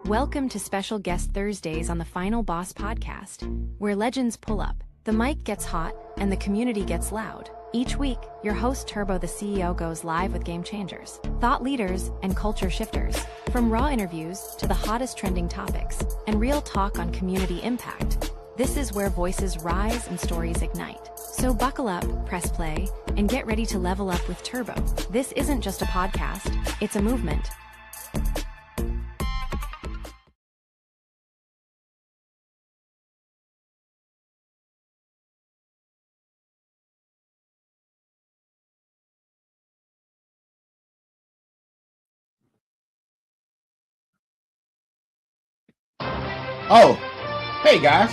Welcome to Special Guest Thursdays on the Final Boss podcast, where legends pull up, the mic gets hot, and the community gets loud. Each week, your host Turbo the CEO goes live with game changers, thought leaders, and culture shifters. From raw interviews to the hottest trending topics, and real talk on community impact. This is where voices rise and stories ignite. So buckle up, press play, and get ready to level up with Turbo. This isn't just a podcast, it's a movement. Oh, hey guys.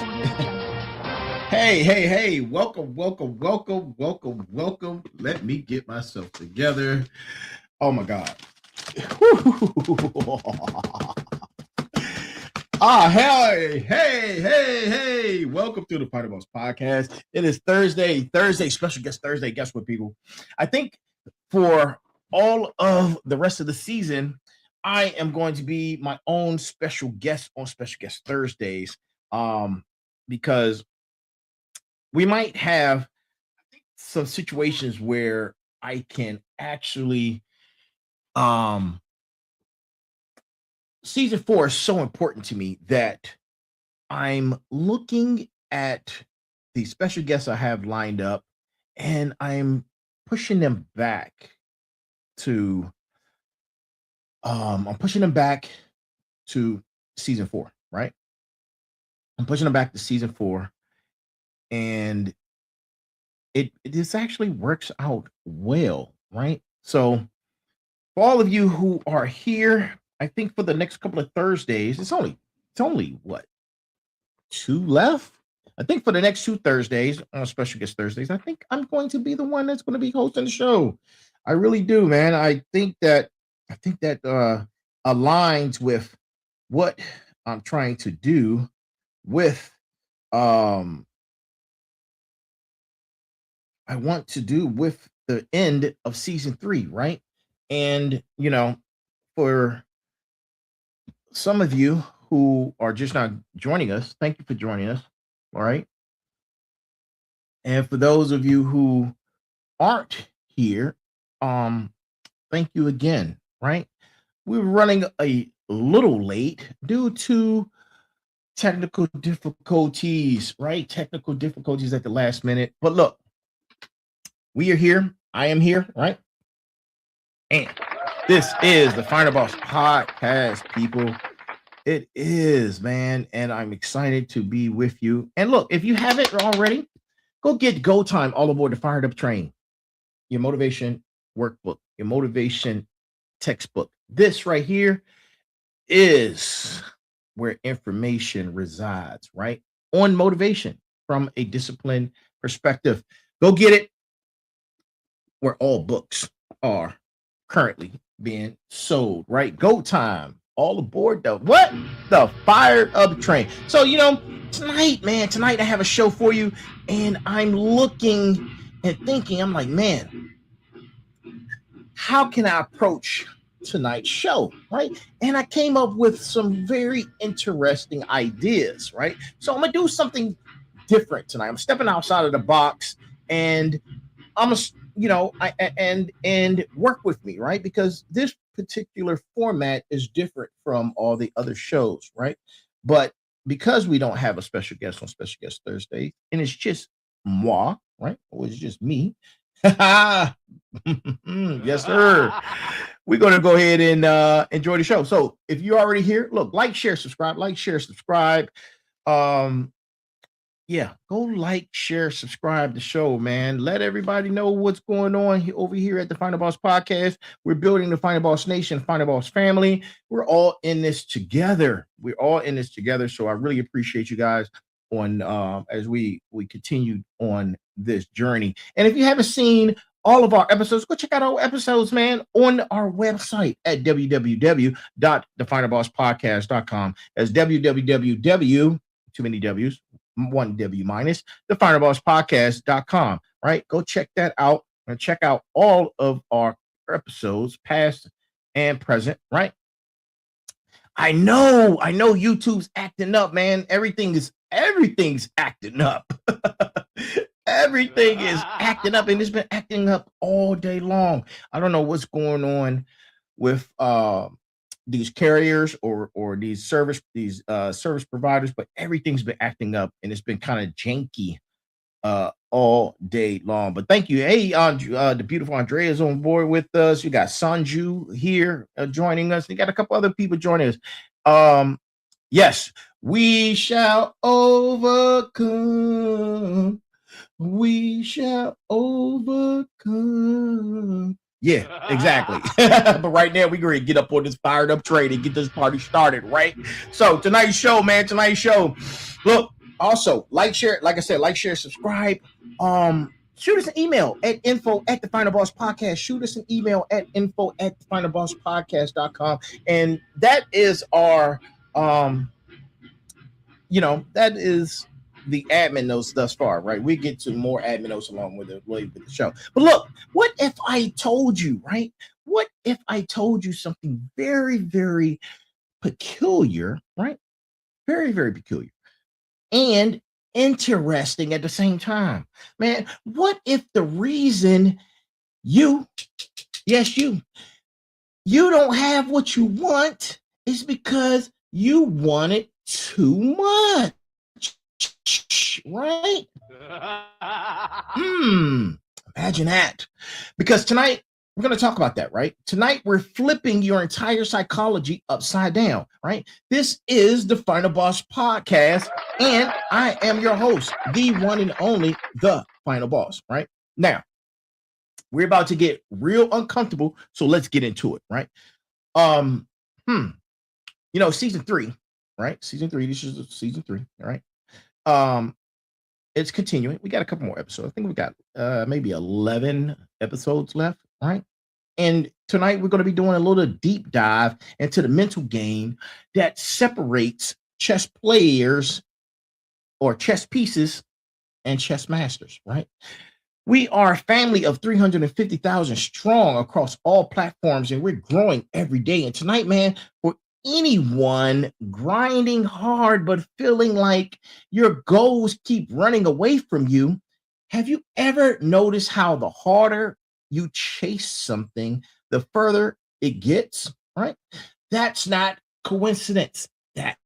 Hey. Welcome. Let me get myself together. Oh my God. Hey. Welcome to the Final Boss podcast. It is Thursday, special guest Thursday. Guess what, people? I think for all of the rest of the season, I am going to be my own special guest on Special Guest Thursdays, because we might have some situations where I can actually, season 4 is so important to me that I'm looking at the special guests I have lined up, and I'm pushing them back to season 4, right? I'm pushing them back to season 4, and this actually works out well, right? So for all of you who are here, I think for the next couple of Thursdays, it's only what, 2 left? I think for the next 2 Thursdays, special guest Thursdays, I think I'm going to be the one that's going to be hosting the show. I really do, man. I think that aligns with what I'm trying to do with I want to do with the end of season 3, right? And for some of you who are just not joining us, thank you for joining us. All right. And for those of you who aren't here, thank you again, right? We're running a little late due to technical difficulties, right? Technical difficulties at the last minute. But look, we are here. I am here, right? And this is the Final Boss podcast, people. It is, man. And I'm excited to be with you. And look, if you haven't already, go get Go Time all aboard the Fired Up train. Your motivation workbook, your motivation textbook. This right here is where information resides, right? On motivation from a disciplined perspective. Go get it where all books are currently being sold, right? Go Time, all aboard the Fired Up train. So, tonight I have a show for you, and I'm looking and thinking, I'm like, man, how can I approach tonight's show, right? And I came up with some very interesting ideas, right? So I'm gonna do something different tonight. I'm stepping outside of the box, and I'm and work with me, right? Because this particular format is different from all the other shows, right? But because we don't have a special guest on Special Guest Thursday, and it's just moi, right? Or it's just me. Yes, sir. We're going to go ahead and enjoy the show. So if you're already here, look, like, share, subscribe. Go like, share, subscribe the show, man. Let everybody know what's going on over here at the Final Boss podcast. We're building the Final Boss Nation, Final Boss family. We're all in this together. So I really appreciate you guys on as we continue on this journey. And if you haven't seen all of our episodes, go check out our episodes, man, on our website at www.thefinalbosspodcast.com. That's www, too many W's, one W minus, thefinalbosspodcast.com, right? Go check that out and check out all of our episodes, past and present, right? I know YouTube's acting up, man. Everything's acting up. Everything is acting up, and it's been acting up all day long. I don't know what's going on with these carriers or these service providers, but everything's been acting up, and it's been kind of janky all day long. But thank you. Hey, the beautiful Andrea is on board with us. You got Sanju here joining us. You got a couple other people joining us. Yes, we shall overcome. We shall overcome. Yeah, exactly. But right now, we're going to get up on this fired up train and get this party started, right? So tonight's show, man, look, also like, share, like I said, like, share, subscribe. Shoot us an email at info@thefinalbosspodcast. Shoot us an email at info@thefinalbosspodcast.com. And that is our that is the admin notes thus far, right? We get to more admin notes along with the show. But look, what if I told you, right? What if I told you something very, very peculiar, right? Very, very peculiar and interesting at the same time, man. What if the reason you don't have what you want is because you want it too much, right? Imagine that. Because tonight we're going to talk about that, right? Tonight we're flipping your entire psychology upside down, right? This is the Final Boss Podcast, and I am your host, the one and only, the Final Boss, right? Now, we're about to get real uncomfortable, so let's get into it, right? Season 3, right? Season 3, this is season 3, all right? It's continuing. We got a couple more episodes. I think we got maybe 11 episodes left, right? And tonight we're going to be doing a little deep dive into the mental game that separates chess players or chess pieces and chess masters, right? We are a family of 350,000 strong across all platforms, and we're growing every day. And tonight, man, for anyone grinding hard but feeling like your goals keep running away from you, have you ever noticed how the harder you chase something, the further it gets, right? That's not coincidence. That's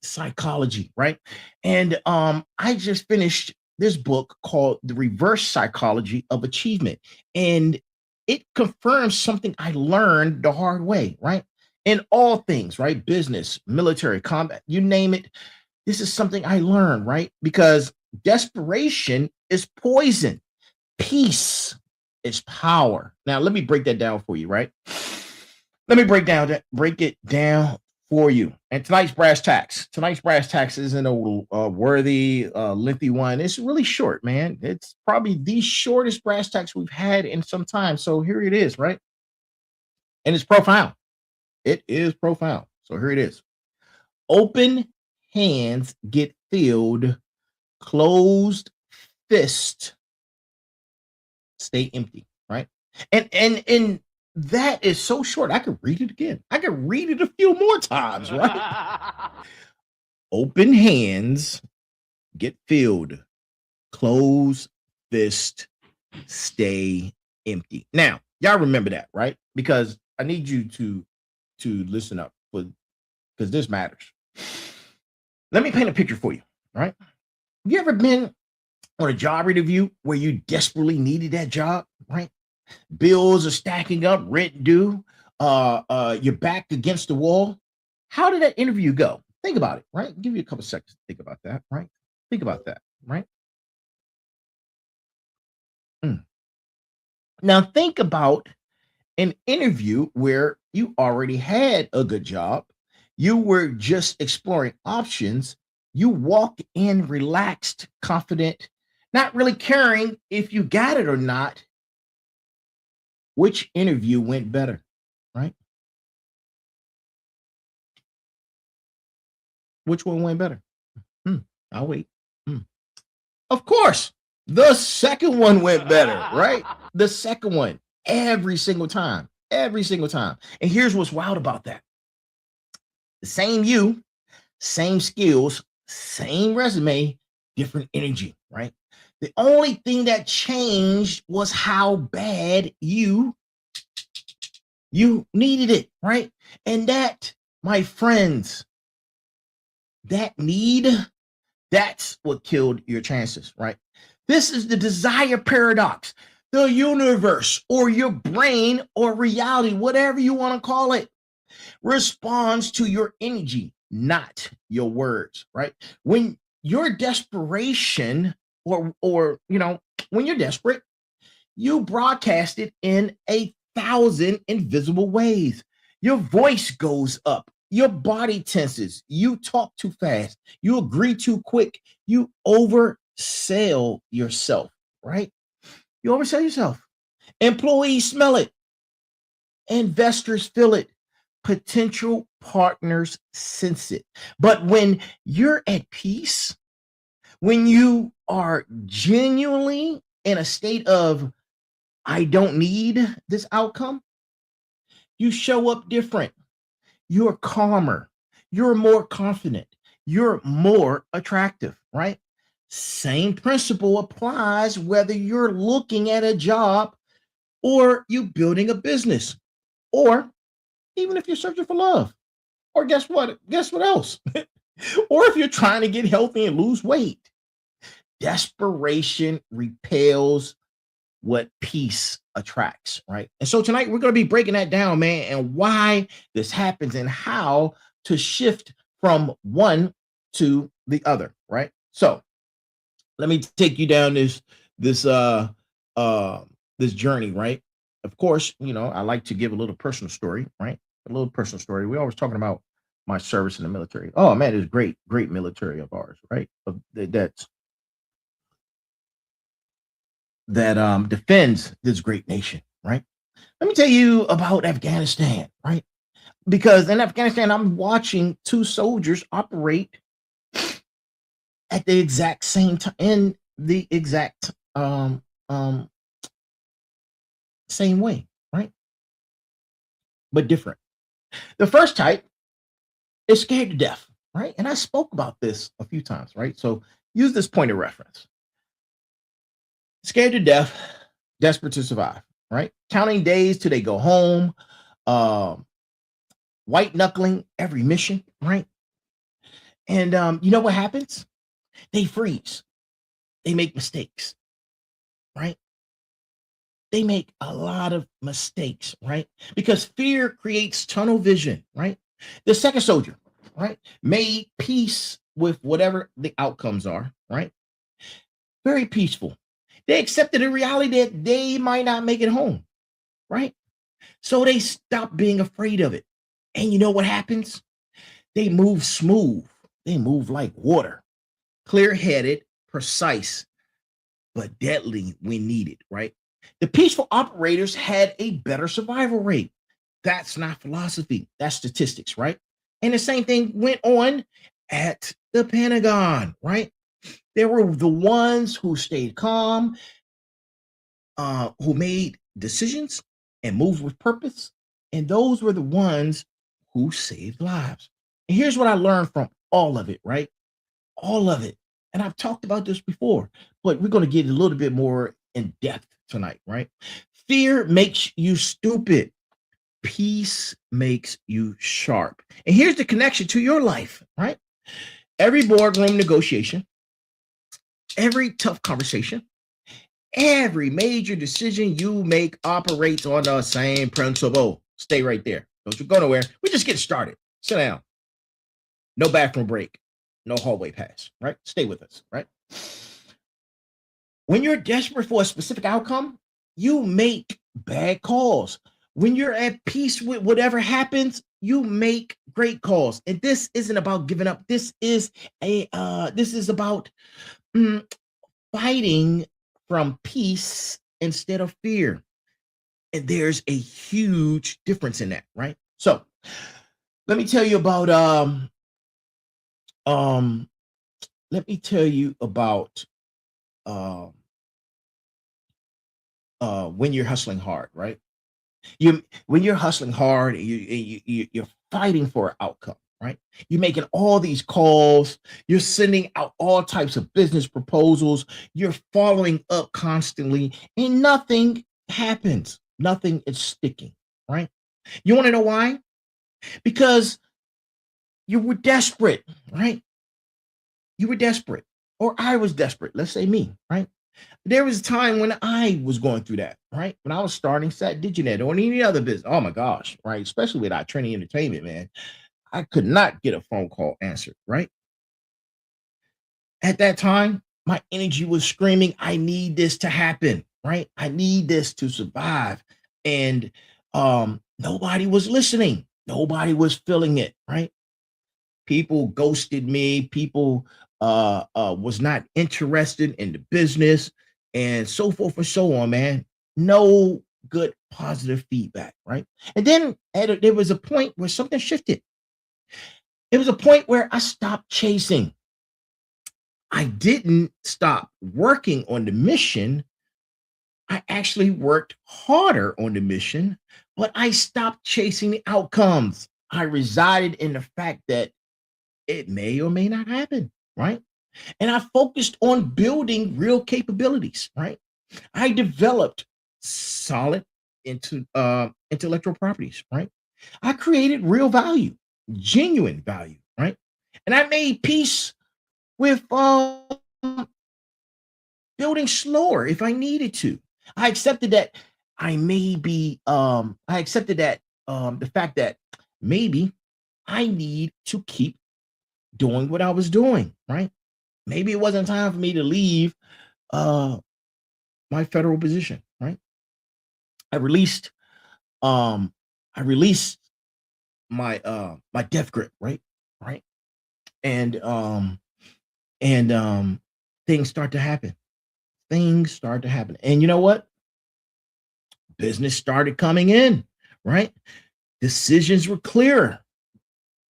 psychology, right? And I just finished this book called The Reverse Psychology of Achievement, and it confirms something I learned the hard way, right? In all things, right? Business, military, combat, you name it. This is something I learned, right? Because desperation is poison. Peace is power. Now, let me break that down for you, right? Let me break it down for you. And tonight's brass tacks isn't a worthy, lengthy one. It's really short, man. It's probably the shortest brass tacks we've had in some time. So here it is, right? And it's profound. It is profound. So here it is. Open hands get filled, closed fist stay empty, right? And that is so short. I could read it again. I could read it a few more times, right? Open hands get filled, closed fist stay empty. Now, y'all remember that, right? Because I need you to listen up because this matters. Let me paint a picture for you, right? Have you ever been on a job interview where you desperately needed that job, right? Bills are stacking up, rent due, you're back against the wall. How did that interview go? Think about it, right? Give you a couple seconds to think about that, right? Think about that, right? Now think about an interview where you already had a good job. You were just exploring options. You walk in relaxed, confident, not really caring if you got it or not. Which interview went better, right? Which one went better? I'll wait. Of course, the second one went better, right? The second one, every single time. And here's what's wild about that. The same you, same skills, same resume, different energy, right? The only thing that changed was how bad you needed it, right? And that, my friends, that need, that's what killed your chances, right? This is the desire paradox. The universe or your brain or reality, whatever you want to call it, responds to your energy, not your words, right? When your desperation or when you're desperate, you broadcast it in 1,000 invisible ways. Your voice goes up, your body tenses, you talk too fast, you agree too quick, you oversell yourself, right? You oversell yourself. Employees smell it, investors feel it, potential partners sense it. But when you're at peace, when you are genuinely in a state of, I don't need this outcome, you show up different. You're calmer. You're more confident. You're more attractive, right? Same principle applies whether you're looking at a job or you building a business, or even if you're searching for love, or guess what? Guess what else? Or if you're trying to get healthy and lose weight. Desperation repels what peace attracts, right? And so tonight we're going to be breaking that down, man, and why this happens and how to shift from one to the other, right? So let me take you down this journey, right? Of course, I like to give a little personal story, right? A little personal story. We're always talking about my service in the military. Oh man, it's great military of ours, right? That defends this great nation, right? Let me tell you about Afghanistan, right? Because in Afghanistan, I'm watching two soldiers operate at the exact same time, in the exact same way, right? But different. The first type is scared to death, right? And I spoke about this a few times, right? So use this point of reference. Scared to death, desperate to survive, right? Counting days till they go home, um, white knuckling every mission, right? And you know what happens? They freeze. They make mistakes, right? They make a lot of mistakes, right? Because fear creates tunnel vision, right? The second soldier, right, made peace with whatever the outcomes are, right? Very peaceful. They accepted the reality that they might not make it home, right? So they stop being afraid of it. And you know what happens? They move smooth. They move like water, clear headed, precise, but deadly when needed, right? The peaceful operators had a better survival rate. That's not philosophy, that's statistics, right? And the same thing went on at the Pentagon, right? There were the ones who stayed calm, who made decisions and moved with purpose. And those were the ones who saved lives. And here's what I learned from all of it, right? All of it. And I've talked about this before, but we're going to get a little bit more in depth tonight, right? Fear makes you stupid. Peace makes you sharp. And here's the connection to your life, right? Every boardroom negotiation, every tough conversation, every major decision you make operates on the same principle. Stay right there. Don't you go nowhere. We just get started. Sit down. No bathroom break. No hallway pass, right? Stay with us, right? When you're desperate for a specific outcome, you make bad calls. When you're at peace with whatever happens, you make great calls. And this isn't about giving up. This is about fighting from peace instead of fear. And there's a huge difference in that, right? So let me tell you about um let me tell you about when you're hustling hard, right? When you're hustling hard, you're fighting for an outcome, right? You're making all these calls, you're sending out all types of business proposals, you're following up constantly, and nothing happens. Nothing is sticking, right? You want to know why? Because you were desperate, right? You were desperate, or I was desperate. Let's say me, right? There was a time when I was going through that, right? When I was starting Saturn Digital or any other business. Oh my gosh, right? Especially with our training entertainment, man. I could not get a phone call answered, right? At that time, my energy was screaming, I need this to happen, right? I need this to survive. And nobody was listening. Nobody was feeling it, right? People ghosted me. People was not interested in the business and so forth and so on, man. No good positive feedback, right? And then there was a point where something shifted. It was a point where I stopped chasing. I didn't stop working on the mission. I actually worked harder on the mission, but I stopped chasing the outcomes. I resided in the fact that it may or may not happen, right? And I focused on building real capabilities, right? I developed solid intellectual properties, right? I created real value, genuine value, right? And I made peace with building slower if I needed to. I accepted that I accepted that the fact that maybe I need to keep doing what I was doing, right? Maybe it wasn't time for me to leave uh my federal position, right? I released um I released my death grip, right? Right. And and things start to happen. Things start to happen. And you know what? Business started coming in, right? Decisions were clearer.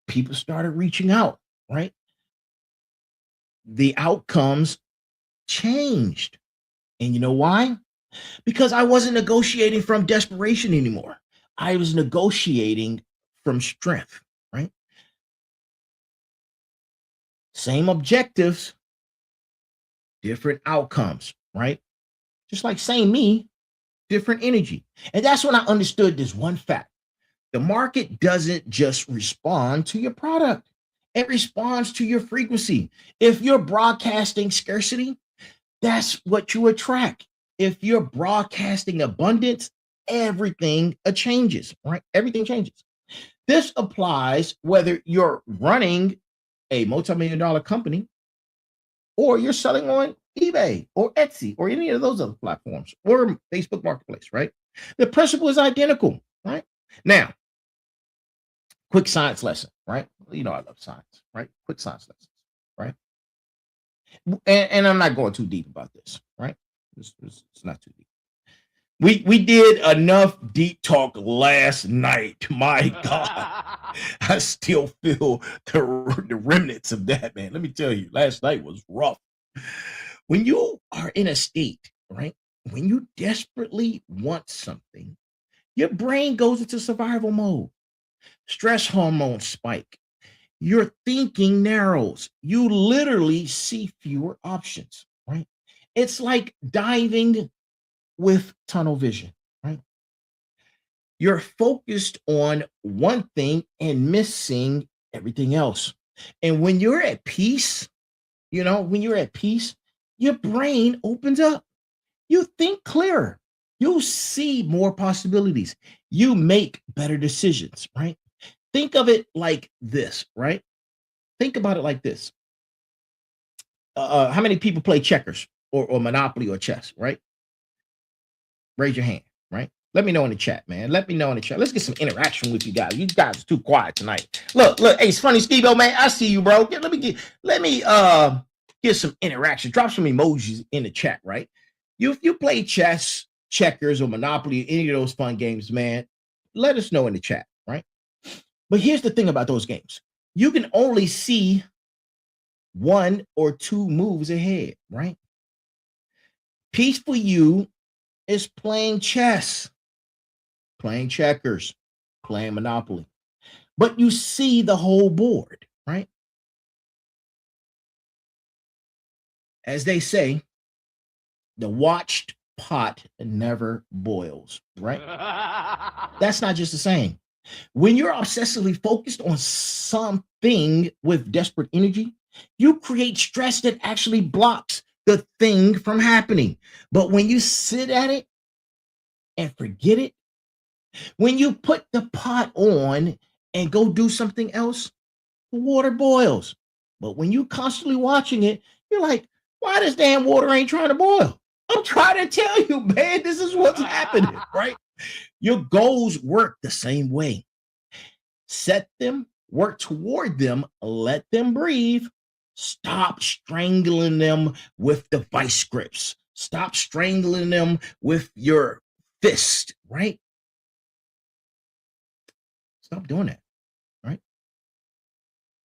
People started reaching out, right? The outcomes changed. And you know why? Because I wasn't negotiating from desperation anymore. I was negotiating from strength, right? Same objectives, different outcomes, right? Just like same me, different energy. And that's when I understood this one fact. The market doesn't just respond to your product, it responds to your frequency. If you're broadcasting scarcity, that's what you attract. If you're broadcasting abundance, everything changes, right? Everything changes. This applies whether you're running a multi-million dollar company or you're selling on eBay or Etsy or any of those other platforms or Facebook Marketplace, right? The principle is identical, right? Now, quick science lesson, right? You know, I love science, right? Quick science lessons, right? And I'm not going too deep about this, right? It's not too deep. We did enough deep talk last night. My God, I still feel the remnants of that, man. Let me tell you, last night was rough. When you are in a state, right? When you desperately want something, your brain goes into survival mode. Stress hormones spike. Your thinking narrows. You literally see fewer options, right? It's like diving with tunnel vision, right? You're focused on one thing and missing everything else. And when you're at peace, when you're at peace, your brain opens up. You think clearer. You see more possibilities. You make better decisions, right? Think of it like this, right? Think about it like this. How many people play checkers or Monopoly or chess, right? Raise your hand, right? Let me know in the chat, man. Let me know in the chat. Let's get some interaction with you guys. You guys are too quiet tonight. Look, hey, it's funny, Steve-O, man. I see you, bro. Let me get some interaction. Drop some emojis in the chat, right? If you play chess, checkers, or Monopoly, any of those fun games, man, let us know in the chat, right? But here's the thing about those games. You can only see one or two moves ahead, right? Peace for you is playing chess, playing checkers, playing Monopoly. but you see the whole board, right? As they say, the watched pot never boils, right? That's not just the saying. When you're obsessively focused on something with desperate energy, you create stress that actually blocks the thing from happening. But when you sit at it and forget it, when you put the pot on and go do something else, the water boils. But when you constantly watching it, you're like, why this damn water ain't trying to boil? I'm trying to tell you, man, this is what's happening, right? Your goals work the same way. Set them, work toward them, let them breathe. Stop strangling them with the vice grips. Stop strangling them with your fist, right? Stop doing that, right?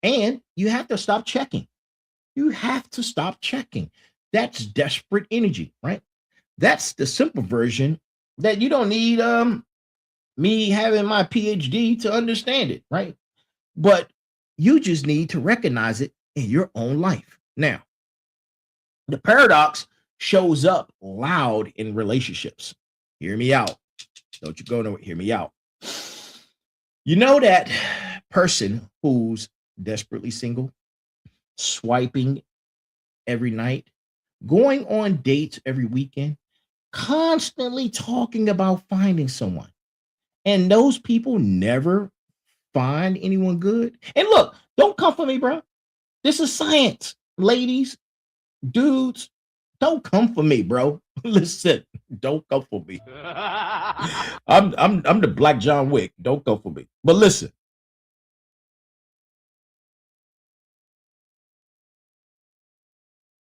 And you have to stop checking. You have to stop checking. That's desperate energy, right? That's the simple version that you don't need me having my PhD to understand it, right? But you just need to recognize it in your own life. Now, the paradox shows up loud in relationships. Hear me out. Don't you go nowhere. Hear me out. You know that person who's desperately single, swiping every night, going on dates every weekend, constantly talking about finding someone. And those people never find anyone good. And look, don't come for me, bro. This is science. Ladies, dudes, don't come for me, bro. Listen, don't come for me. I'm the Black John Wick. Don't come for me. But listen.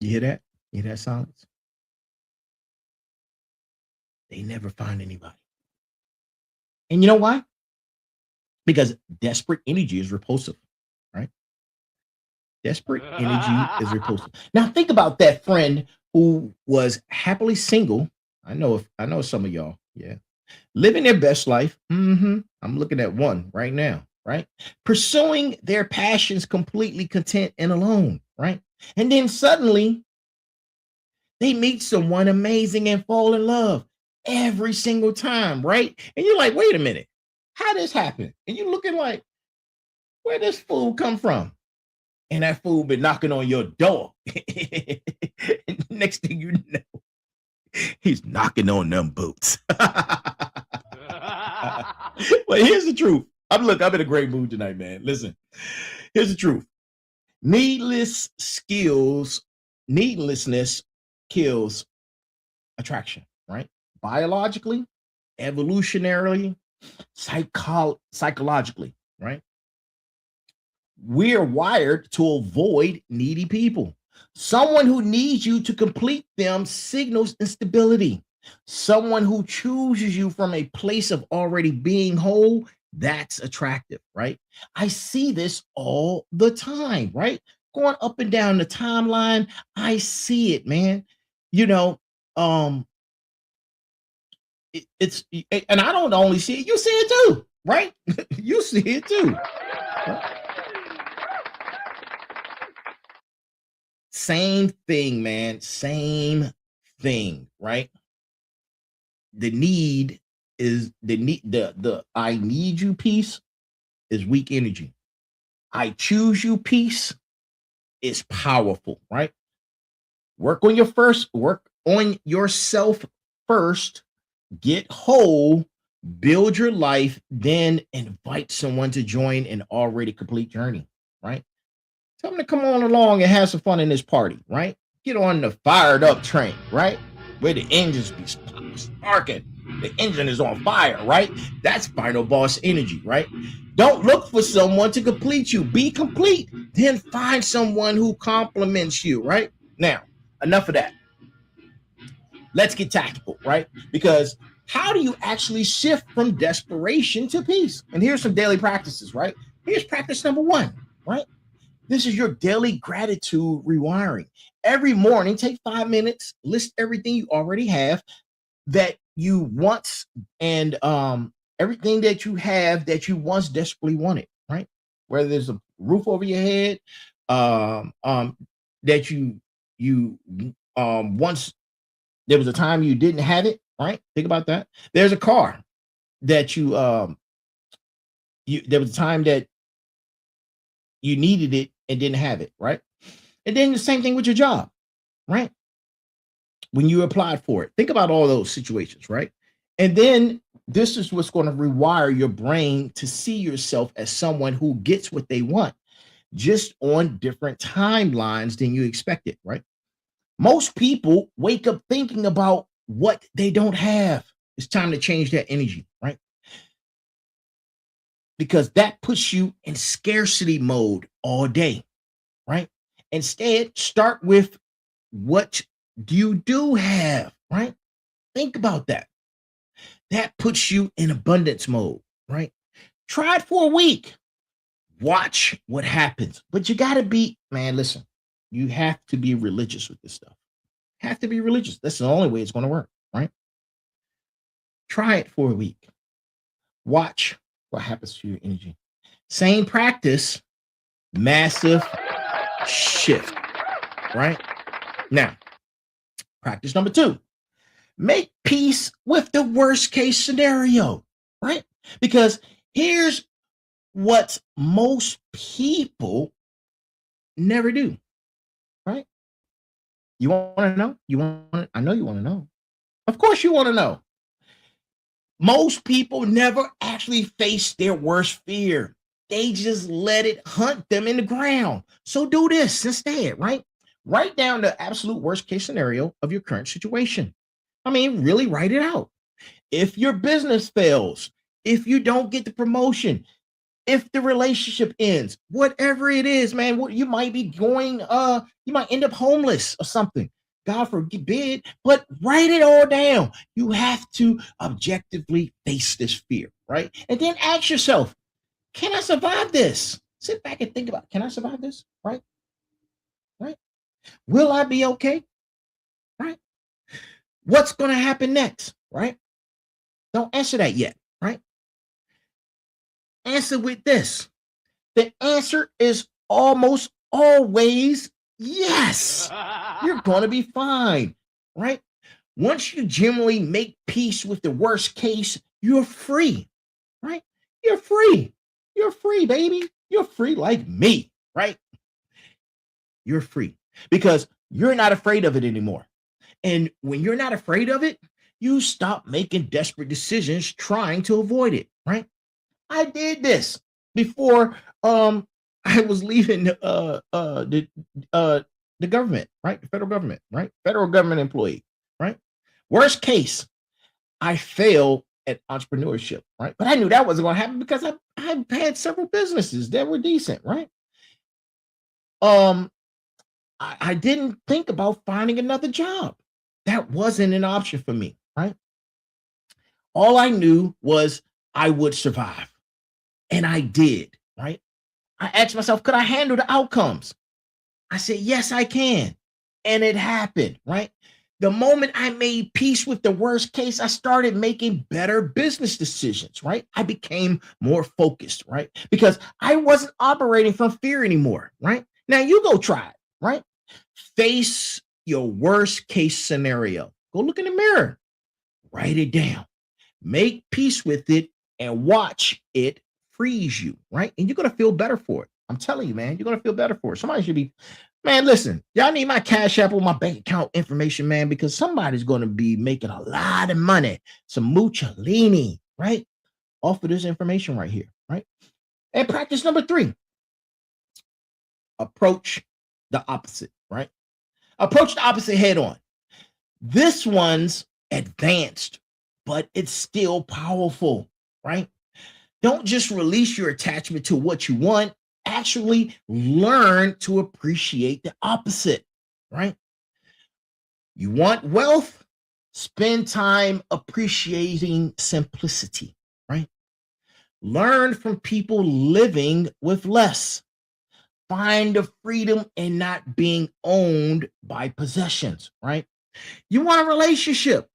You hear that? You hear that silence? They never find anybody. And you know why? Because desperate energy is repulsive, right? Desperate energy is repulsive. Now think about that friend who was happily single. I know some of y'all, yeah, living their best life. I'm looking at one right now, right? Pursuing their passions completely content and alone, right? And then suddenly they meet someone amazing and fall in love every single time, right? And you're like, wait a minute, how this happen? And you're looking like, where this fool come from? And that fool been knocking on your door. Next thing you know, he's knocking on them boots. But here's the truth. I'm in a great mood tonight, man. Listen, here's the truth. Needlessness kills attraction, right? Biologically, evolutionarily, psychologically, right? We're wired to avoid needy people. Someone who needs you to complete them signals instability. Someone who chooses you from a place of already being whole, that's attractive, right? I see this all the time, right? Going up and down the timeline, I see it, man. You know, it's and I don't only see it, you see it too, right? You see it too. Same thing, man. Same thing, right? The need is the I need you piece is weak energy. I choose you piece is powerful, right? Work on yourself first, get whole, build your life, then invite someone to join an already complete journey, right? Tell them to come on along and have some fun in this party, right? Get on the fired up train, right? Where the engines be sparking. The engine is on fire, right? That's final boss energy, right? Don't look for someone to complete you. Be complete. Then find someone who compliments you, right? Now, enough of that. Let's get tactical, right? Because how do you actually shift from desperation to peace? And here's some daily practices, right? Here's practice number 1, right? This is your daily gratitude rewiring. Every morning, take 5 minutes, list everything you already have that you once and everything that you have that you once desperately wanted, right? Whether there's a roof over your head, that you once there was a time you didn't have it, right? Think about that. There's a car that you there was a time that you needed it and didn't have it, right? And then the same thing with your job, right? When you applied for it. Think about all those situations, right? And then this is what's going to rewire your brain to see yourself as someone who gets what they want, just on different timelines than you expected, right? Most people wake up thinking about what they don't have. It's time to change that energy, right? Because that puts you in scarcity mode all day, right? Instead, start with what you do have, right? Think about that. That puts you in abundance mode, right? Try it for a week. Watch what happens. But you got to be, man, listen, you have to be religious with this stuff. Have to be religious. That's the only way it's going to work, right? Try it for a week. Watch what happens to your energy. Same practice, massive shift, right? Now, practice number 2. Make peace with the worst case scenario, right? Because here's what most people never do, right? You want to know? I know you want to know. Of course you want to know. Most people never actually face their worst fear. They just let it hunt them in the ground. So do this instead, right? Write down the absolute worst case scenario of your current situation. I mean, really write it out. If your business fails, if you don't get the promotion, if the relationship ends, whatever it is, man, what you might be going, you might end up homeless or something. God forbid, but write it all down. You have to objectively face this fear, right? And then ask yourself, can I survive this? Sit back and think about, can I survive this? Right? Right? Will I be okay? Right? What's going to happen next? Right? Don't answer that yet, right? Answer with this. The answer is almost always yes. You're going to be fine, right? Once you generally make peace with the worst case, you're free, right? You're free. You're free, baby. You're free like me, right? You're free because you're not afraid of it anymore. And when you're not afraid of it, you stop making desperate decisions trying to avoid it, right? I did this before I was leaving the government, right? The federal government, right? Federal government employee, right? Worst case, I fail at entrepreneurship, right? But I knew that wasn't going to happen because I had several businesses that were decent, right? I didn't think about finding another job. That wasn't an option for me, right? All I knew was I would survive. And I did, right? I asked myself, could I handle the outcomes? I said, yes, I can. And it happened, right? The moment I made peace with the worst case, I started making better business decisions, right? I became more focused, right? Because I wasn't operating from fear anymore, right? Now you go try it, right? Face your worst case scenario. Go look in the mirror, write it down, make peace with it, and watch it frees you, right? And you're going to feel better for it. I'm telling you, man, you're going to feel better for it. Somebody should be, man, listen, y'all need my Cash App or my bank account information, man, because somebody's going to be making a lot of money, some mucciolini, right? Off of this information right here, right? And practice number 3, approach the opposite, right? Approach the opposite head on. This one's advanced, but it's still powerful, right? Don't just release your attachment to what you want. Actually learn to appreciate the opposite, right? You want wealth? Spend time appreciating simplicity, right? Learn from people living with less. Find the freedom in not being owned by possessions, right? You want a relationship?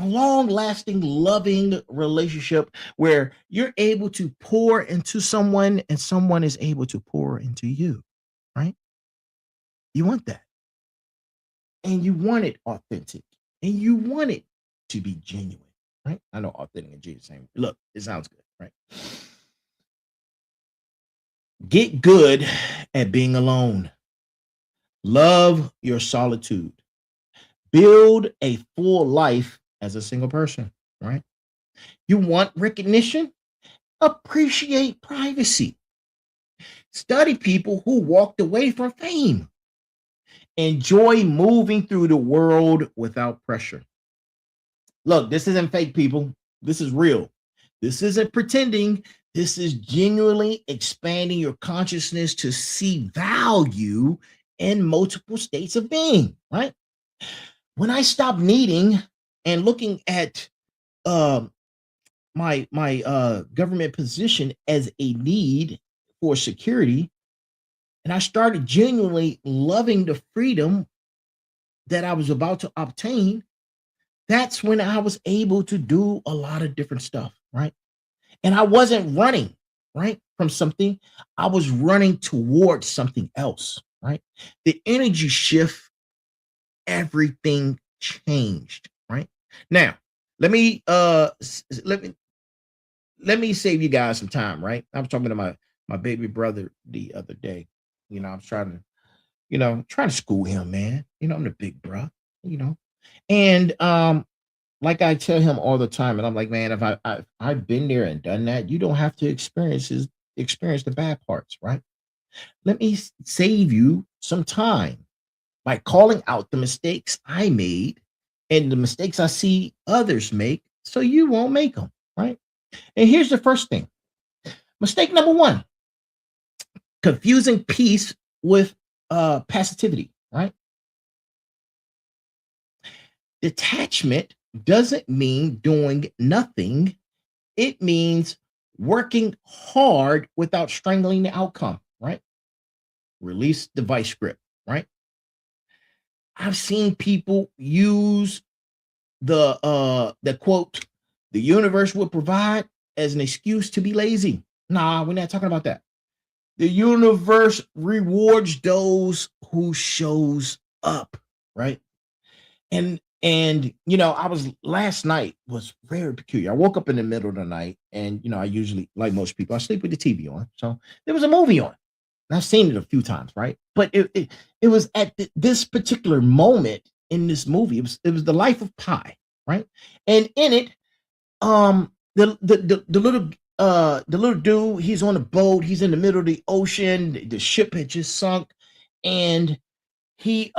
a long-lasting, loving relationship where you're able to pour into someone and someone is able to pour into you, right? You want that. And you want it authentic. And you want it to be genuine, right? I know authentic and genuine same. Look, it sounds good, right? Get good at being alone. Love your solitude. Build a full life as a single person, right? You want recognition? Appreciate privacy. Study people who walked away from fame. Enjoy moving through the world without pressure. Look, this isn't fake, people. This is real. This isn't pretending. This is genuinely expanding your consciousness to see value in multiple states of being, right? When I stopped needing and looking at um my government position as a need for security, and I started genuinely loving the freedom that I was about to obtain, that's when I was able to do a lot of different stuff, right? And I wasn't running, right, from something. I was running towards something else, right? The energy shift, everything changed, right? Now, let me let me save you guys some time, right? I was talking to my baby brother the other day. I was trying to, trying to school him, man. I'm the big bro, you know. And like I tell him all the time, and I'm like, man, if I've been there and done that, you don't have to experience the bad parts, right? Let me save you some time by calling out the mistakes I made and the mistakes I see others make, so you won't make them, right? And here's the first thing. Mistake number one: confusing peace with passivity, right? Detachment doesn't mean doing nothing. It means working hard without strangling the outcome, right? Release the vice grip, right? I've seen people use the quote, the universe will provide, as an excuse to be lazy. Nah, we're not talking about that. The universe rewards those who shows up, right? And I was last night was very peculiar. I woke up in the middle of the night, and I usually, like most people, I sleep with the TV on. So there was a movie on. And I've seen it a few times, right? But it was at this particular moment in this movie. It was The Life of Pi, right? And in it, the little dude, he's on a boat, he's in the middle of the ocean, the ship had just sunk, and he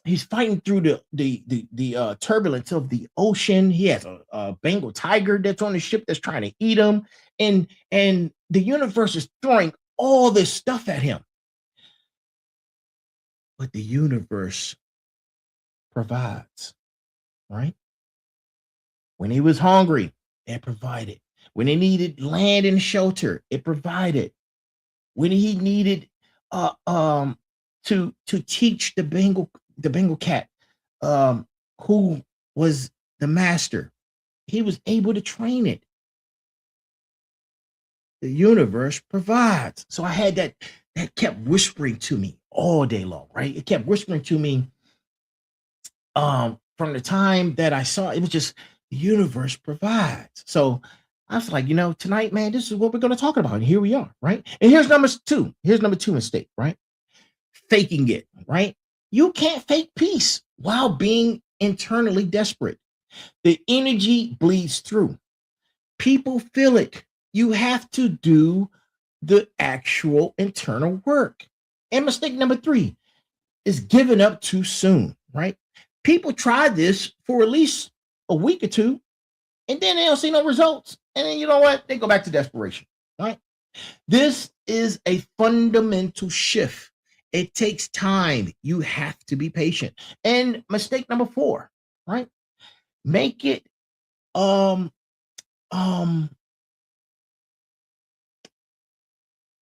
he's fighting through the turbulence of the ocean. He has a Bengal tiger that's on the ship that's trying to eat him, and the universe is throwing all this stuff at him, but the universe provides, right? When he was hungry, it provided. When he needed land and shelter, it provided. When he needed to teach the Bengal cat, who was the master, he was able to train it. The universe provides. So I had that kept whispering to me all day long, right? It kept whispering to me from the time that I saw it. It was just, the universe provides. So I was like, tonight, man, this is what we're going to talk about. And here we are, right? And here's number two. Here's number two mistake, right? Faking it, right? You can't fake peace while being internally desperate. The energy bleeds through. People feel it. You have to do the actual internal work. And mistake number three is giving up too soon, right? People try this for at least a week or two, and then they don't see no results. And then you know what? They go back to desperation, right? This is a fundamental shift. It takes time. You have to be patient. And mistake number four, right? Make it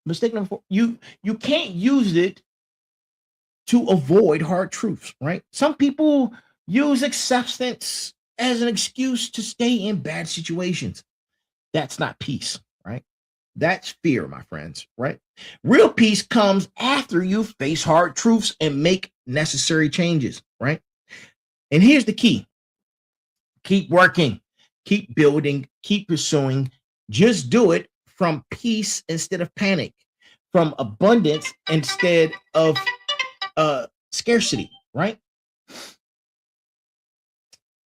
mistake number four. You can't use it to avoid hard truths, right? Some people use acceptance as an excuse to stay in bad situations. That's not peace, right? That's fear, my friends, right? Real peace comes after you face hard truths and make necessary changes, right? And here's the key: keep working, keep building, keep pursuing. Just do it from peace instead of panic, from abundance instead of scarcity, right?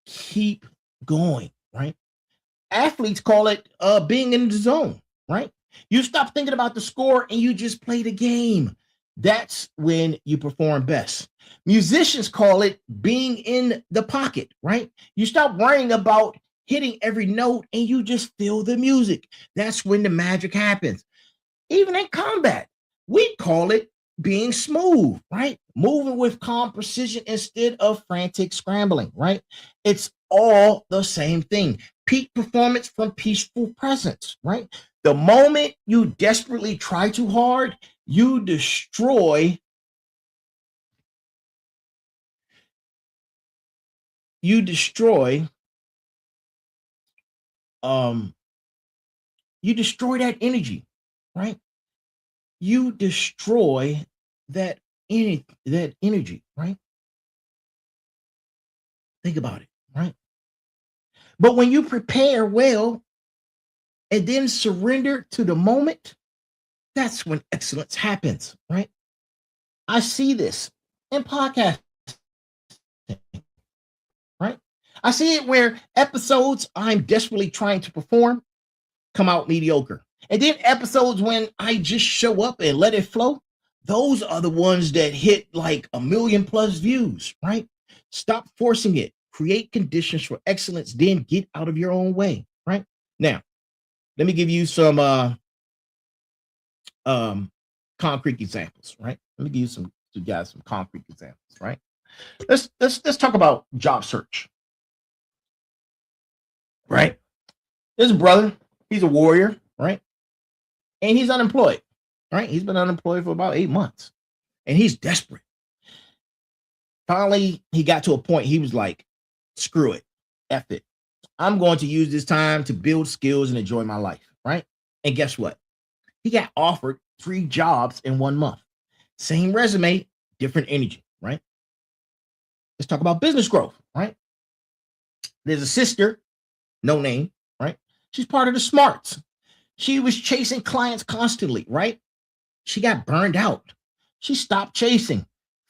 Keep going, right? Athletes call it being in the zone, right? You stop thinking about the score and you just play the game. That's when you perform best. Musicians call it being in the pocket, right? You stop worrying about hitting every note and you just feel the music. That's when the magic happens. Even in combat, we call it being smooth, right? Moving with calm precision instead of frantic scrambling, right? It's all the same thing. Peak performance from peaceful presence, right? The moment you desperately try too hard, you destroy you destroy um you destroy that energy, right? You destroy that energy, right? Think about it, right? But when you prepare well and then surrender to the moment, that's when excellence happens, right? I see this in podcasts, right? I see it where episodes I'm desperately trying to perform come out mediocre. And then episodes when I just show up and let it flow, those are the ones that hit like 1 million+ views, right? Stop forcing it. Create conditions for excellence, then get out of your own way, right? Now, let me give you some concrete examples, right? Let me give you some to guys some concrete examples, right? Let's talk about job search, right? There's a brother, he's a warrior, right? And he's unemployed, right? He's been unemployed for about 8 months and he's desperate. Finally, he got to a point he was like, screw it, F it. I'm going to use this time to build skills and enjoy my life, right? And guess what? He got offered 3 jobs in 1 month. Same resume, different energy, right? Let's talk about business growth, right? There's a sister, no name, right? She's part of the smarts. She was chasing clients constantly, right? She got burned out. She stopped chasing,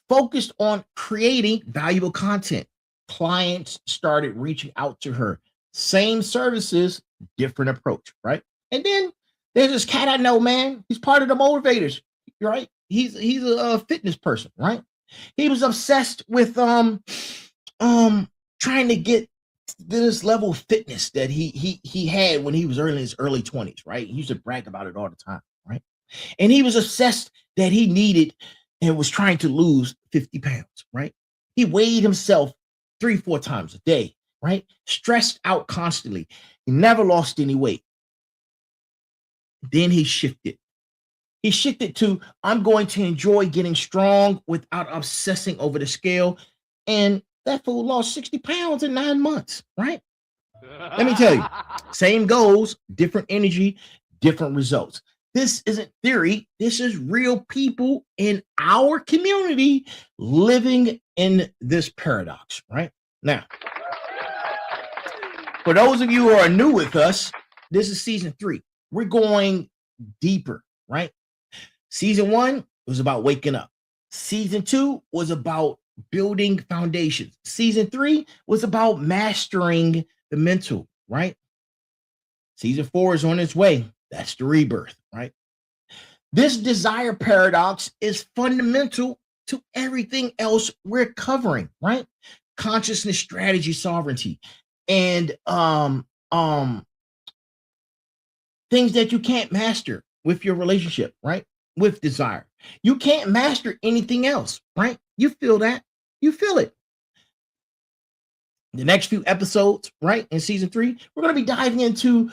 focused on creating valuable content. Clients started reaching out to her. Same services, different approach, right? And then there's this cat I know, man. He's part of the motivators, right? He's a fitness person, right? He was obsessed with trying to get this level of fitness that he had when he was in his early 20s, right? He used to brag about it all the time, right? And he was obsessed that he needed and was trying to lose 50 pounds, right? He weighed himself 3-4 times a day, right? Stressed out constantly. He never lost any weight. Then he shifted. He shifted to, I'm going to enjoy getting strong without obsessing over the scale. And that fool lost 60 pounds in 9 months, right? Let me tell you, same goals, different energy, different results. This isn't theory. This is real people in our community living in this paradox, right? Now, for those of you who are new with us, this is season 3. We're going deeper, right? Season 1 was about waking up. Season 2 was about building foundations. Season 3 was about mastering the mental, right? Season 4 is on its way. That's the rebirth, right? This desire paradox is fundamental to everything else we're covering, right? Consciousness, strategy, sovereignty, and things that you can't master with your relationship, right? With desire. You can't master anything else, right? You feel that. You feel it. The next few episodes, right, in season 3, we're going to be diving into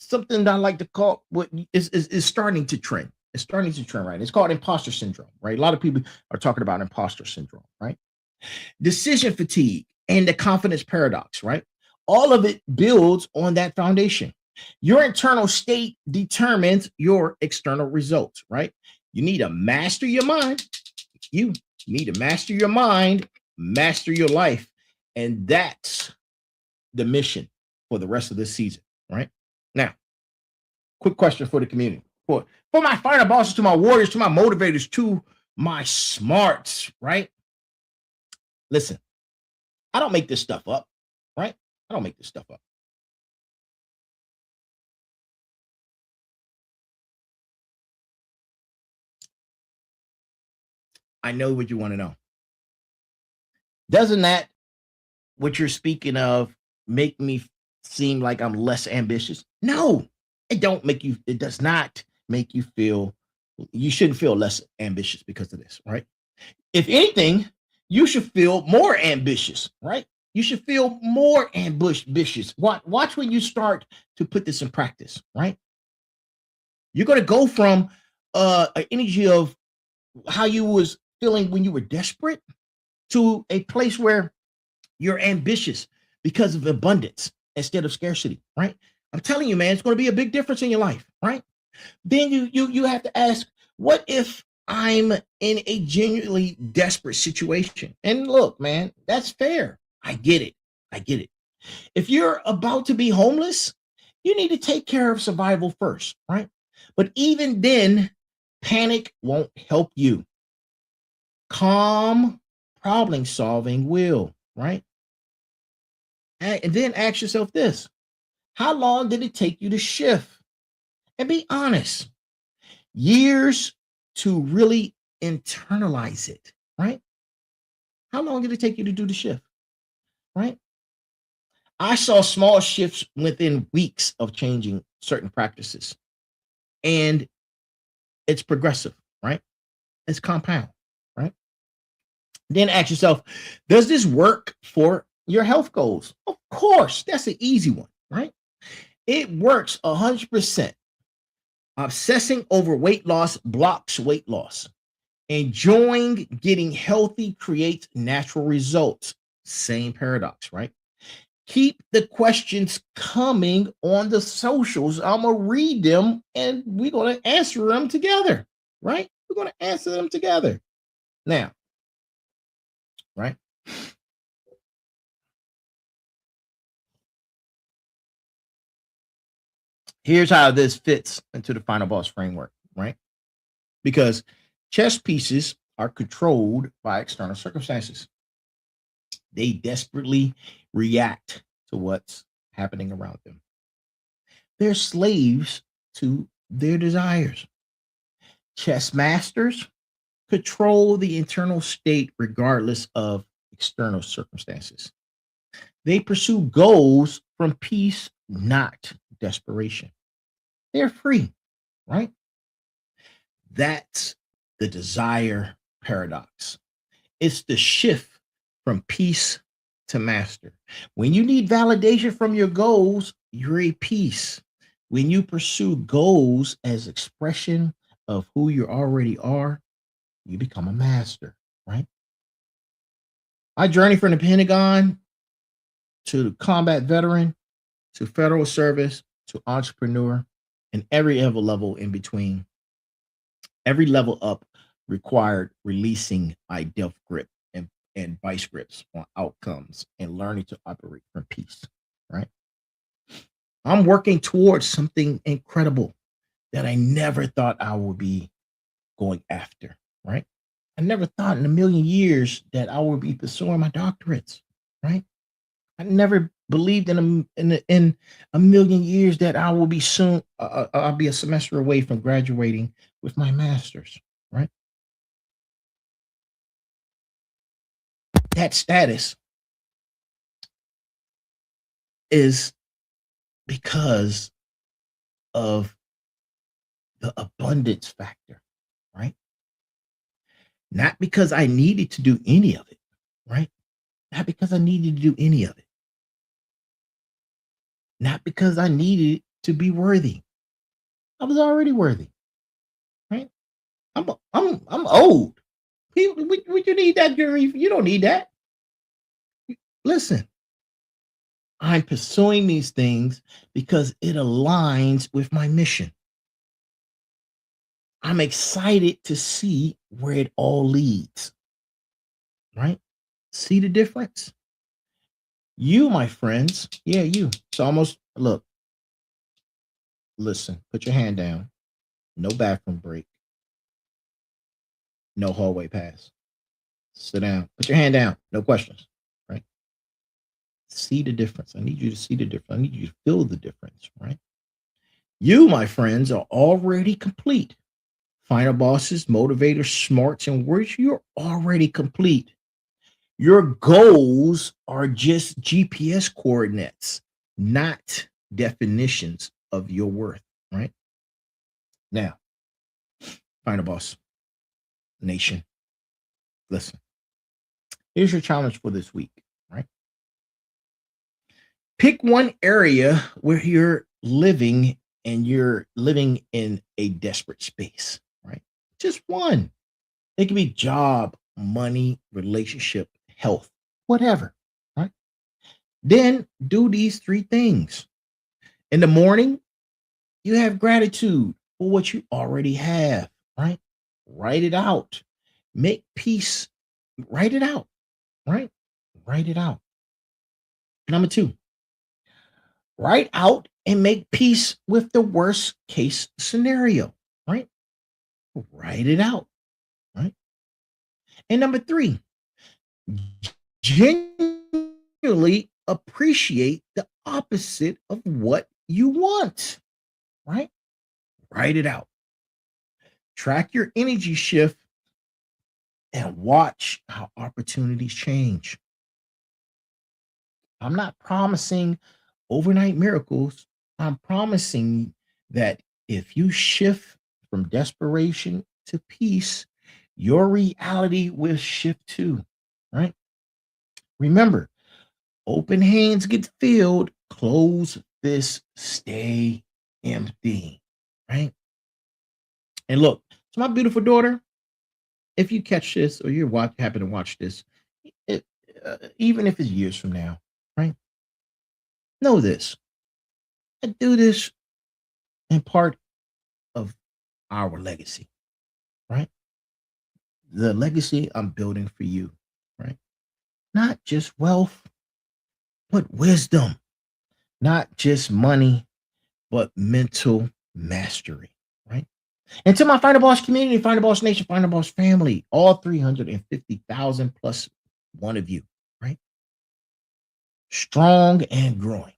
something that I like to call what is starting to trend. It's starting to trend, right? It's called imposter syndrome, right? A lot of people are talking about imposter syndrome, right? Decision fatigue and the confidence paradox, right? All of it builds on that foundation. Your internal state determines your external results, right? You need to master your mind. You need to master your mind, master your life. And that's the mission for the rest of this season, right? Now, quick question for the community. For my final bosses, to my warriors, to my motivators, to my smarts, right? Listen, I don't make this stuff up, right? I don't make this stuff up. I know what you want to know. Doesn't that, what you're speaking of, make me seem like I'm less ambitious? No, it does not make you feel, you shouldn't feel less ambitious because of this, right? If anything, you should feel more ambitious, right? You should feel more ambitious. Watch when you start to put this in practice, right? You're going to go from an energy of how you was feeling when you were desperate to a place where you're ambitious because of abundance instead of scarcity, right? I'm telling you, man, it's going to be a big difference in your life, right? Then you have to ask, what if I'm in a genuinely desperate situation? And look, man, that's fair. I get it. I get it. If you're about to be homeless, you need to take care of survival first, right? But even then, panic won't help you. Calm problem solving will, right? And then ask yourself this: how long did it take you to shift? And be honest. Years to really internalize it, right? How long did it take you to do the shift, right? I saw small shifts within weeks of changing certain practices, and it's progressive, right? It's compound, right? Then ask yourself, does this work for your health goals? Of course, that's an easy one, right? It works 100%. Obsessing over weight loss blocks weight loss. Enjoying getting healthy creates natural results. Same paradox, right? Keep the questions coming on the socials. I'm going to read them and we're going to answer them together, right? We're going to answer them together. Now, right? Here's how this fits into the final boss framework, right? Because chess pieces are controlled by external circumstances. They desperately react to what's happening around them. They're slaves to their desires. Chess masters control the internal state regardless of external circumstances. They pursue goals from peace, not desperation. They're free, right? That's the desire paradox. It's the shift from peace to master. When you need validation from your goals, you're a peace. When you pursue goals as expression of who you already are, you become a master, right? I journey from the Pentagon to combat veteran to federal service to entrepreneur and every other level in between. Every level up required releasing my death grip and vice grips on outcomes and learning to operate from peace, right? I'm working towards something incredible that I never thought I would be going after, right? I never thought in a million years that I would be pursuing my doctorates, right? I never believed in a million years that I will be soon. I'll be a semester away from graduating with my master's, right? That status is because of the abundance factor, right? Not because I needed to do any of it, right? Not because I needed to do any of it. Not because I needed to be worthy. I was already worthy, right? I'm old. Would you need that, Jerry? You don't need that. Listen, I'm pursuing these things because it aligns with my mission. I'm excited to see where it all leads, right? See the difference? You, my friends, yeah, you. It's almost, look, listen, put your hand down. No bathroom break, no hallway pass. Sit down, put your hand down, no questions, right? See the difference. I need you to see the difference. I need you to feel the difference, right? You, my friends, are already complete. Final bosses, motivators, smarts, and words, you're already complete. Your goals are just GPS coordinates, not definitions of your worth, right? Now, final boss nation, listen. Here's your challenge for this week, right? Pick one area where you're living in a desperate space, right? Just one. It can be job, money, relationship, health, whatever, right? Then do these three things. In the morning, you have gratitude for what you already have, right? Write it out. Make peace. Write it out, right? Write it out. Number two, write out and make peace with the worst case scenario, right? Write it out, right? And number three, genuinely appreciate the opposite of what you want, right? Write it out. Track your energy shift and watch how opportunities change. I'm not promising overnight miracles. I'm promising that if you shift from desperation to peace, your reality will shift too, right? Remember, open hands get filled, closed fists stay empty, right? And look, to my beautiful daughter, if you catch this or happen to watch this, it, even if it's years from now, right? Know this. I do this in part of our legacy, right? The legacy I'm building for you, right? Not just wealth, but wisdom. Not just money, but mental mastery, right? And to my Final Boss community, Final Boss Nation, Final Boss family, all 350,000 plus one of you, right? Strong and growing.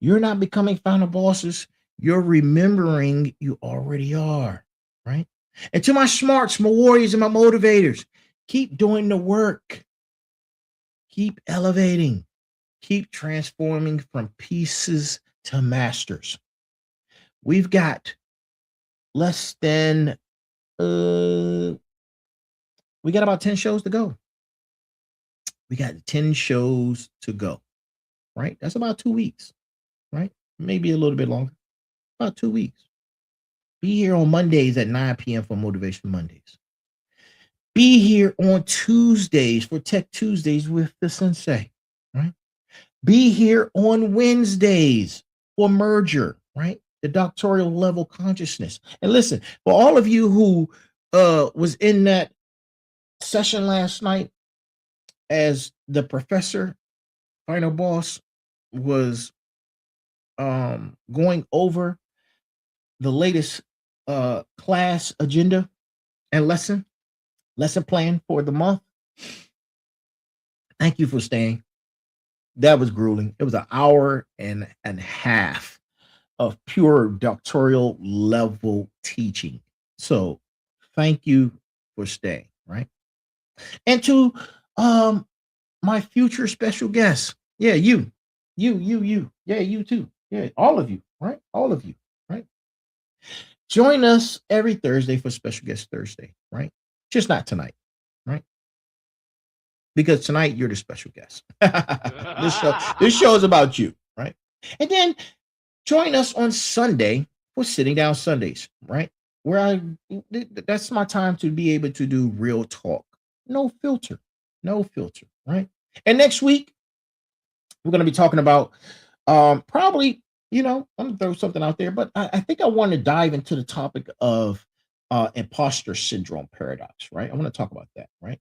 You're not becoming final bosses. You're remembering you already are, right? And to my smarts, my warriors, and my motivators, keep doing the work. Keep elevating. Keep transforming from pieces to masters. We've got less than, we got about 10 shows to go. We got 10 shows to go, right? That's about 2 weeks, right? Maybe a little bit longer, about 2 weeks. Be here on Mondays at 9 p.m. for Motivation Mondays. Be here on Tuesdays for Tech Tuesdays with the Sensei, right? Be here on Wednesdays for Merger, right? The doctoral level consciousness. And listen, for all of you who was in that session last night as the professor, final boss, was going over the latest class agenda and lesson plan for the month. Thank you for staying. That was grueling. It was an hour and a half of pure doctoral level teaching. So thank you for staying, right? And to my future special guests. Yeah, you. Yeah, you too. Yeah, all of you, right? All of you, right? Join us every Thursday for Special Guest Thursday, right? Just not tonight, right? Because tonight you're the special guest. This show is about you, right? And then join us on Sunday for Sitting Down Sundays, right? Where that's my time to be able to do real talk. No filter, right? And next week, we're going to be talking about probably, I'm going to throw something out there, but I think I want to dive into the topic of imposter syndrome paradox, right? I want to talk about that, right?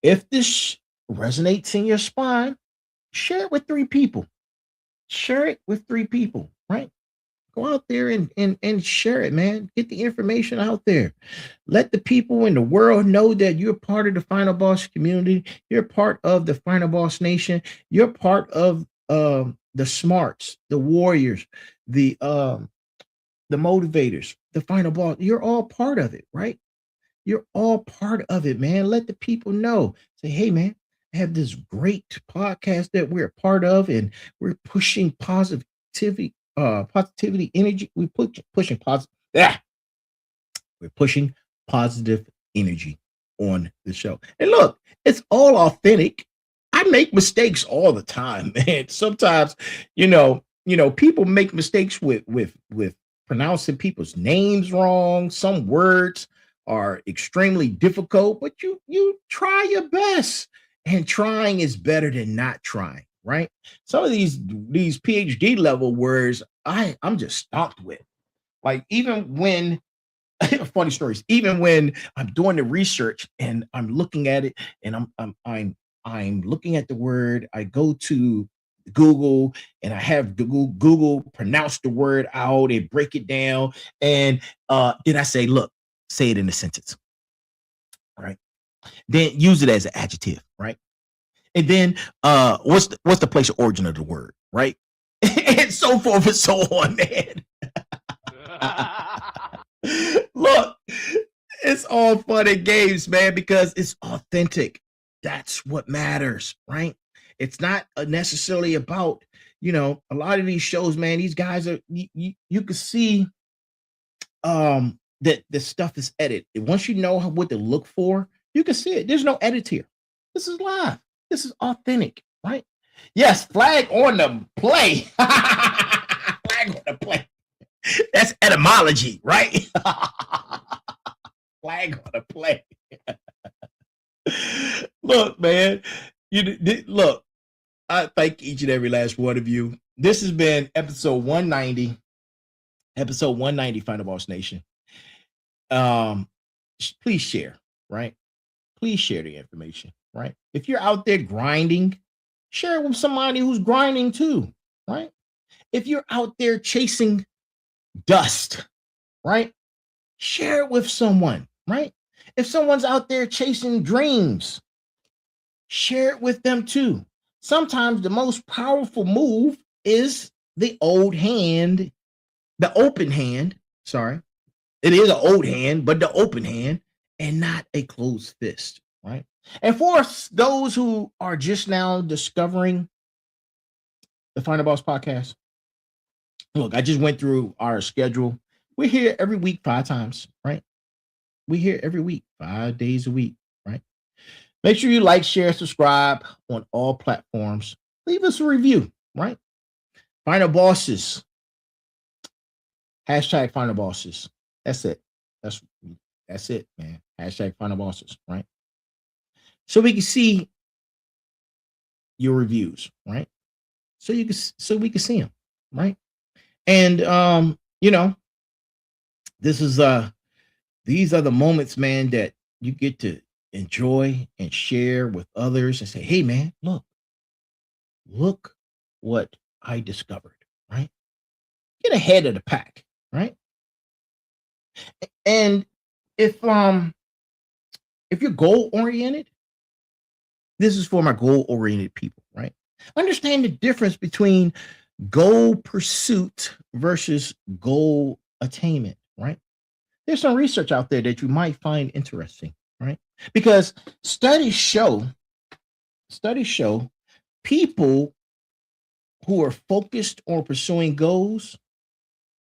If this resonates in your spine, share it with three people. Share it with three people, right? Go out there and share it, man. Get the information out there. Let the people in the world know that you're part of the Final Boss community. You're part of the Final Boss Nation. You're part of the smarts, the warriors, the motivators, the Final Boss. You're all part of it, right? You're all part of it, man. Let the people know. Say, hey, man, I have this great podcast that we're a part of, and we're pushing positivity energy. Pushing positive. Yeah, we're pushing positive energy on the show. And look, it's all authentic. I make mistakes all the time, man. Sometimes, people make mistakes with pronouncing people's names wrong. Some words are extremely difficult, but you try your best. And trying is better than not trying, right? Some of these PhD level words I'm just stumped with. Like even when funny stories, even when I'm doing the research and I'm looking at it and I'm looking at the word, I go to Google and I have Google pronounce the word out and break it down. And then I say, look, say it in a sentence, right? Then use it as an adjective, right? And then what's the place of origin of the word, right? And so forth and so on, man. Look, it's all fun and games, man, because it's authentic. That's what matters, right? It's not necessarily about, a lot of these shows, man. These guys are you can see that the stuff is edited. Once you know what to look for, you can see it. There's no edit here. This is live. This is authentic, right? Yes, flag on the play. Flag on the play. That's etymology, right? Flag on the play. Look, man, look. I thank each and every last one of you. This has been episode 190. Episode 190, Final Boss Nation. Please share, right? Please share the information, right? If you're out there grinding, share it with somebody who's grinding too, right? If you're out there chasing dust, right? Share it with someone, right? If someone's out there chasing dreams, share it with them too. Sometimes the most powerful move is the old hand, the open hand. Sorry, it is an old hand, but the open hand and not a closed fist, right? And for those who are just now discovering the Final Boss podcast, look, I just went through our schedule. We're here every week, 5 times, right? We're here every week, 5 days a week, right? Make sure you like, share, subscribe on all platforms. Leave us a review, right? Final Bosses. Hashtag Final Bosses. That's it. That's it, man. Hashtag Final Bosses, right? So we can see your reviews, right? So we can see them, right? And this is these are the moments, man, that you get to enjoy and share with others and say, hey man, look what I discovered, right? Get ahead of the pack, right? And if you're goal oriented, this is for my goal oriented people, right? Understand the difference between goal pursuit versus goal attainment, right? There's some research out there that you might find interesting, right? Because studies show people who are focused on pursuing goals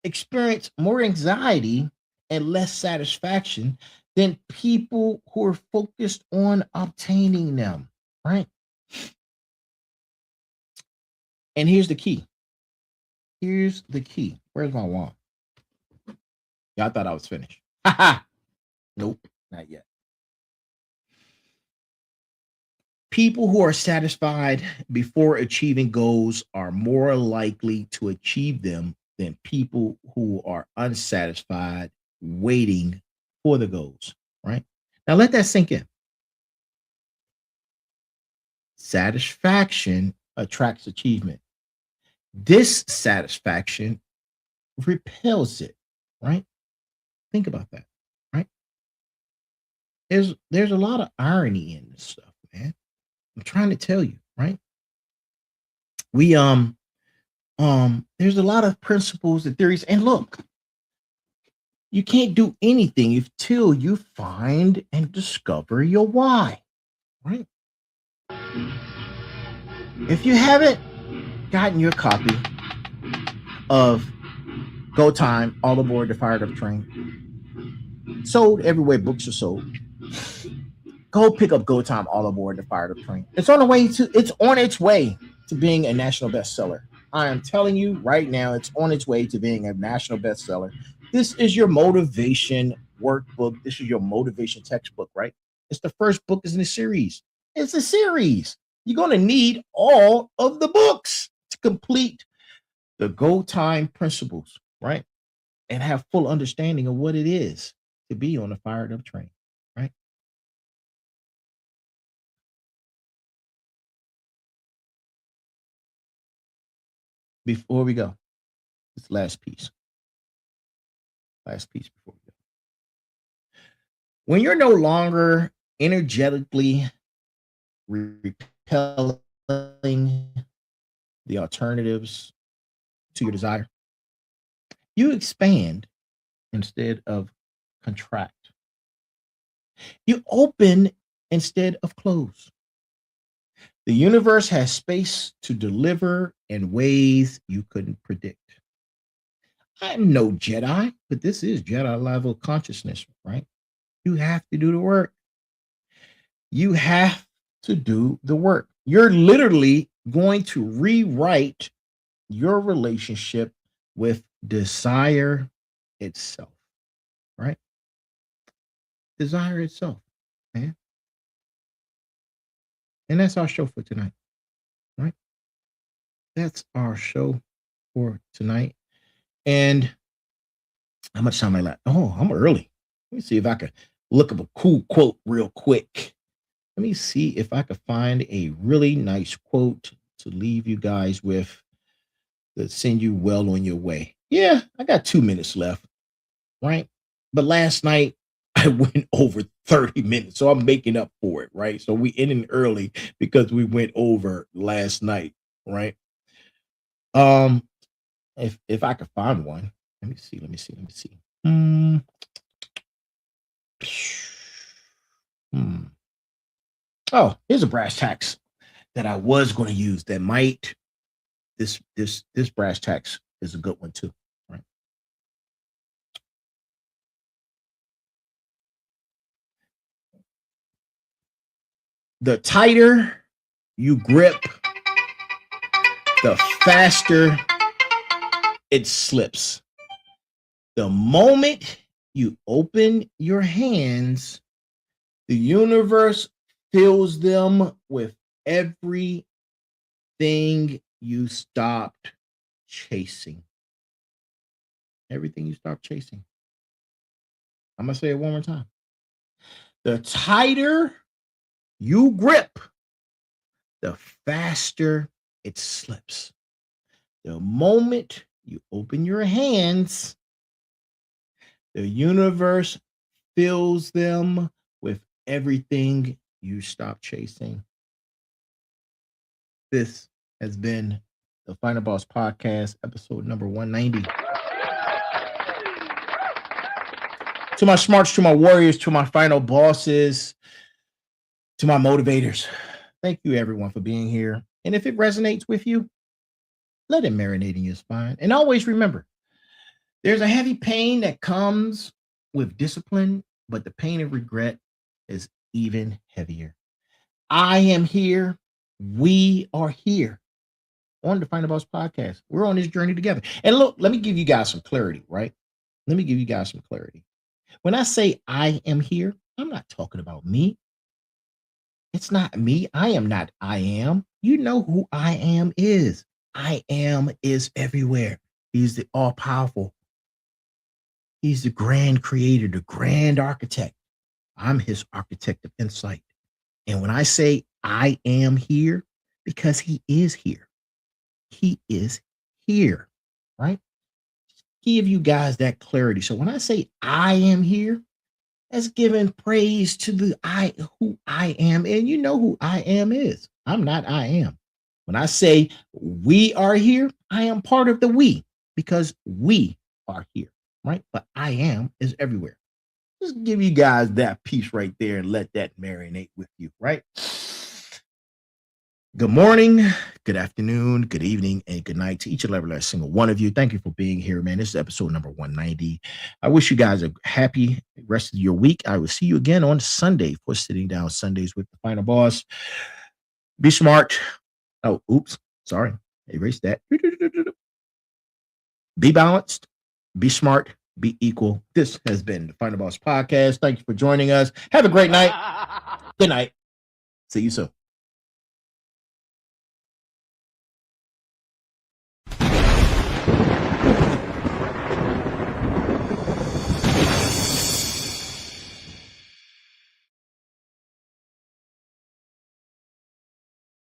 experience more anxiety and less satisfaction than people who are focused on obtaining them, right? And here's the key. Here's the key. Where's my wand? Y'all thought I was finished. Nope, not yet. People who are satisfied before achieving goals are more likely to achieve them than people who are unsatisfied waiting for the goals, right? Now let that sink in. Satisfaction attracts achievement. Dissatisfaction repels it, right? Think about that, right? There's a lot of irony in this stuff, man. I'm trying to tell you, right? We there's a lot of principles and theories, and look, you can't do anything until you find and discover your why, right? If you haven't gotten your copy of Go Time, All Aboard the Fired Up Train, sold everywhere books are sold, go pick up Go Time, All Aboard the Fired Up Train. It's on its way to being a national bestseller. I am telling you right now, it's on its way to being a national bestseller. This is your motivation workbook. This is your motivation textbook, right? It's the first book in the series. It's a series. You're going to need all of the books to complete the Go Time principles, right? And have full understanding of what it is to be on a fired up train, right? Before we go, this last piece before we go. When you're no longer energetically repelling the alternatives to your desire, you expand instead of contract. You open instead of close. The universe has space to deliver in ways you couldn't predict. I'm no Jedi, but this is Jedi level consciousness, right? You have to do the work. You have to do the work. You're literally going to rewrite your relationship with desire itself, right? Desire itself, man. And that's our show for tonight, right? That's our show for tonight. And how much time I left? Oh, I'm early. Let me see if I can look up a cool quote real quick. Let me see if I can find a really nice quote to leave you guys with that send you well on your way. Yeah, I got 2 minutes left, right? But last night I went over 30 minutes, so I'm making up for it, right? So we ended early because we went over last night, right? Um, if I could find one, let me see. Hmm. Oh, here's a brass tacks that I was going to use that might this brass tacks is a good one too, right? The tighter you grip, the faster it slips. The moment you open your hands, the universe fills them with everything you stopped chasing. Everything you stopped chasing. I'm going to say it one more time. The tighter you grip, the faster it slips. The moment you open your hands, the universe fills them with everything you stop chasing. This has been the Final Boss Podcast, episode number 190. To my smarts, to my warriors, to my final bosses, to my motivators, thank you everyone for being here. And if it resonates with you, let it marinate in your spine. And always remember, there's a heavy pain that comes with discipline, but the pain of regret is even heavier. I am here. We are here on the Final Boss Podcast. We're on this journey together. And look, let me give you guys some clarity, right? Let me give you guys some clarity. When I say I am here, I'm not talking about me. It's not me. I am not I am. You know who I am is. I am is everywhere. He's the all powerful. He's the grand creator, the grand architect. I'm his architect of insight. And when I say I am here, because he is here, he is here, right? Give you guys that clarity. So when I say I am here, that's giving praise to the I who I am. And you know who I am is. I'm not I am. When I say we are here, I am part of the we because we are here, right? But I am is everywhere. Just give you guys that piece right there and let that marinate with you, right? Good morning, good afternoon, good evening, and good night to each and every last single one of you. Thank you for being here, man. This is episode number 190. I wish you guys a happy rest of your week. I will see you again on Sunday for Sitting Down Sundays with the Final Boss. Be smart. Oh, oops. Sorry. Erase that. Be balanced. Be smart. Be equal. This has been the Final Boss Podcast. Thank you for joining us. Have a great night. Good night. See you soon.